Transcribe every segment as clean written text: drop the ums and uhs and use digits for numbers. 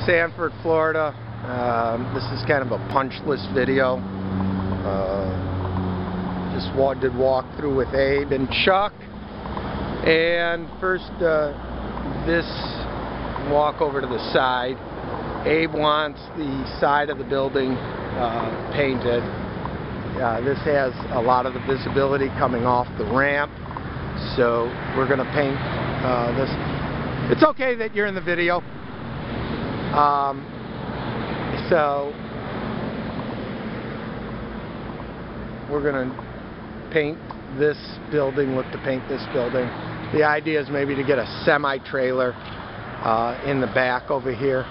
Sanford, Florida. This is kind of a punch list video. Just did walk through with Abe and Chuck. And first, this walk over to the side. Abe wants the side of the building painted. This has a lot of the visibility coming off the ramp, so we're going to paint this. It's okay that you're in the video. So we're going to paint this building, look to paint this building. The idea is maybe to get a semi-trailer in the back over here.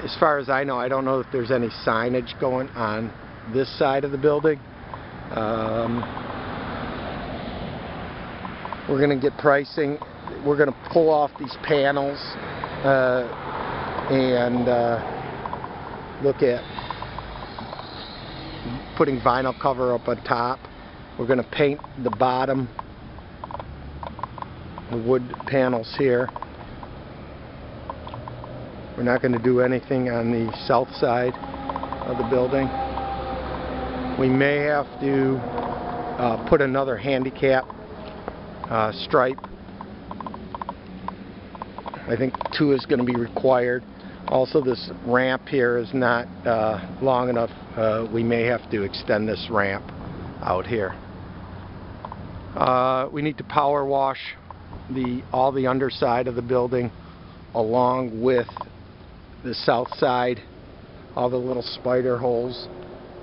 As far as I know, I don't know if there's any signage going on this side of the building. We're going to get pricing. We're going to pull off these panels and look at putting vinyl cover up on top. We're going to paint the bottom, the wood panels here. We're not going to do anything on the south side of the building. We may have to put another handicap stripe. I think 2 is going to be required. Also, this ramp here is not long enough. We may have to extend this ramp out here. We need to power wash all the underside of the building along with the south side, all the little spider holes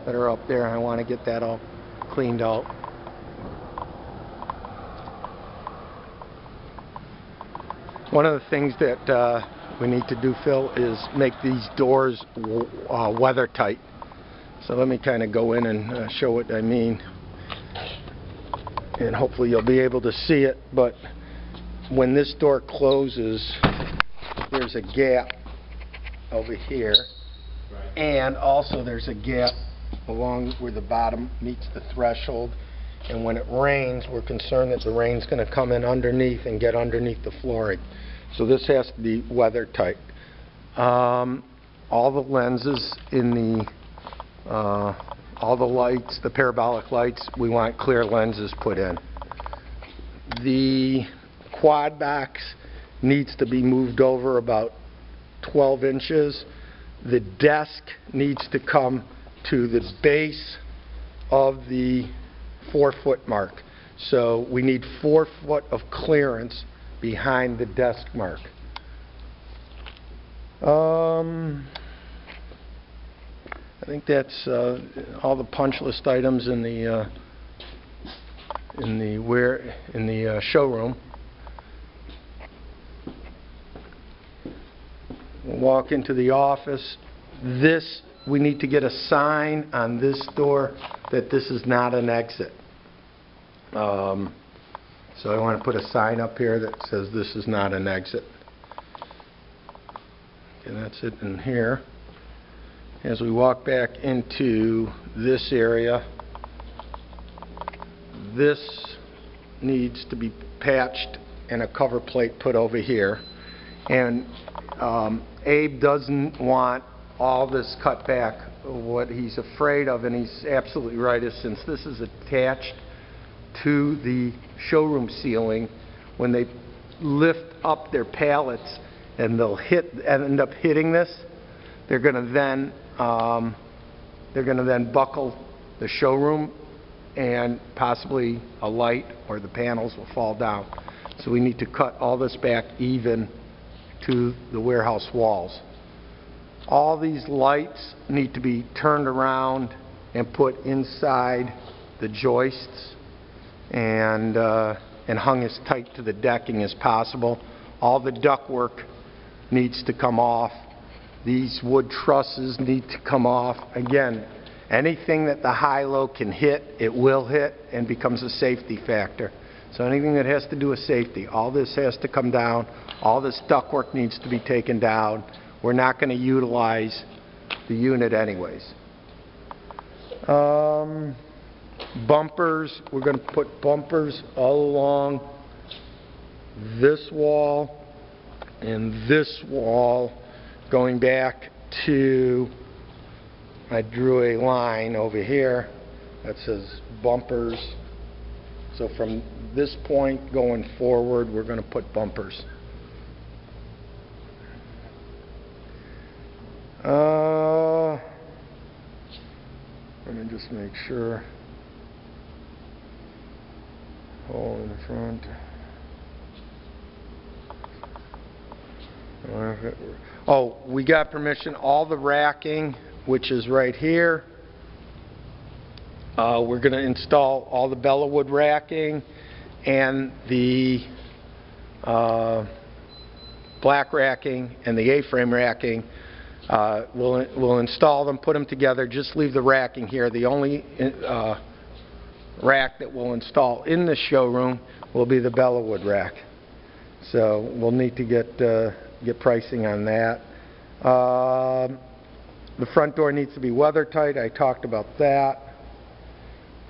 that are up there. I want to get that all cleaned out. One of the things that we need to do, Phil, is make these doors weather tight. So let me kind of go in and show what I mean, and hopefully you'll be able to see it. But when this door closes, there's a gap over here, and also there's a gap along where the bottom meets the threshold, and when it rains, we're concerned that the rain's going to come in underneath and get underneath the flooring. So this has to be weather tight. All the lenses in the all the lights, the parabolic lights, we want clear lenses put in. The quad box needs to be moved over about 12 inches. The desk needs to come to the base of the 4-foot mark. So we need 4 foot of clearance behind the desk mark. I think that's all the punch list items in the showroom. We'll walk into the office. We need to get a sign on this door that this is not an exit. So I want to put a sign up here that says this is not an exit. Okay, that's it in here. As we walk back into this area, this needs to be patched and a cover plate put over here. And Abe doesn't want all this cut back. What he's afraid of, and he's absolutely right, is since this is attached to the showroom ceiling, when they lift up their pallets and they'll end up hitting this, they're going to then buckle the showroom, and possibly a light or the panels will fall down. So we need to cut all this back even to the warehouse walls. All these lights need to be turned around and put inside the joists and hung as tight to the decking as possible. All the ductwork needs to come off. These wood trusses need to come off. Again, anything that the high-low can hit, it will hit and becomes a safety factor. So anything that has to do with safety, all this has to come down. All this ductwork needs to be taken down. We're not going to utilize the unit anyways. Bumpers, we're going to put bumpers all along this wall and this wall going back to, I drew a line over here that says bumpers. So from this point going forward, we're going to put bumpers. Let me just make sure. Hole in the front. Oh, we got permission. All the racking, which is right here, we're going to install all the Bellawood racking and the black racking and the A-frame racking. We'll install them, put them together, just leave the racking here. The only rack that we'll install in the showroom will be the Bellawood rack. So we'll need to get pricing on that. The front door needs to be weather tight. I talked about that.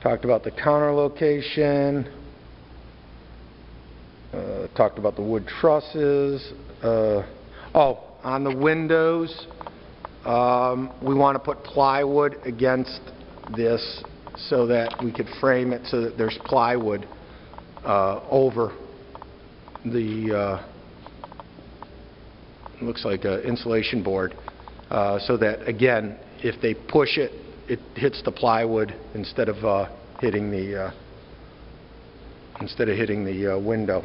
Talked about the counter location. Talked about the wood trusses. Oh, on the windows, we want to put plywood against this so that we could frame it so that there's plywood over the looks like an insulation board, so that again, if they push it, it hits the plywood instead of hitting the window.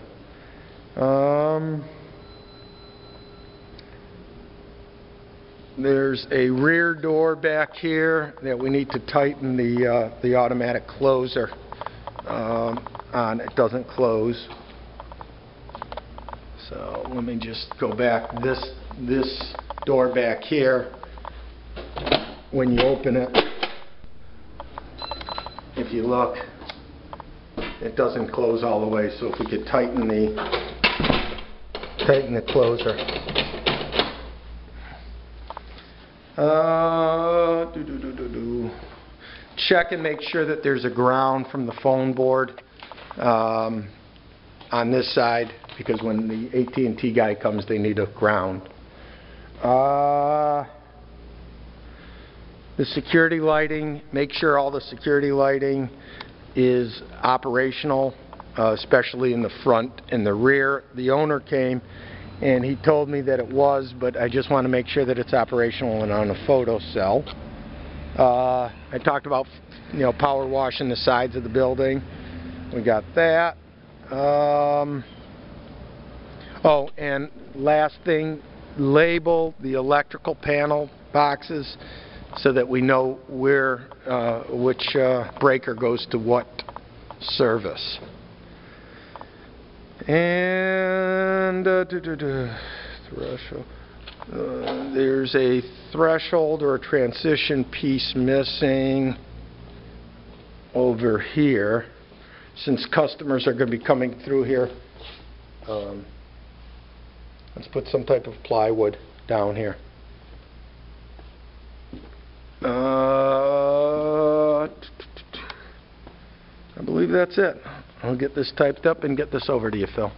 There's a rear door back here that we need to tighten the automatic closer on. It doesn't close. So let me just go back. This door back here, when you open it, if you look, it doesn't close all the way. So if we could tighten the closer. Check and make sure that there's a ground from the phone board on this side, because when the AT&T guy comes, they need a ground. The security lighting, make sure all the security lighting is operational, especially in the front and the rear. The owner came and he told me that it was, but I just want to make sure that it's operational and on a photo cell. I talked about, power washing the sides of the building. We got that. Oh, and last thing, label the electrical panel boxes so that we know where which breaker goes to what service. And threshold. There's a threshold or a transition piece missing over here. Since customers are going to be coming through here, let's put some type of plywood down here. I believe that's it. I'll get this typed up and get this over to you, Phil.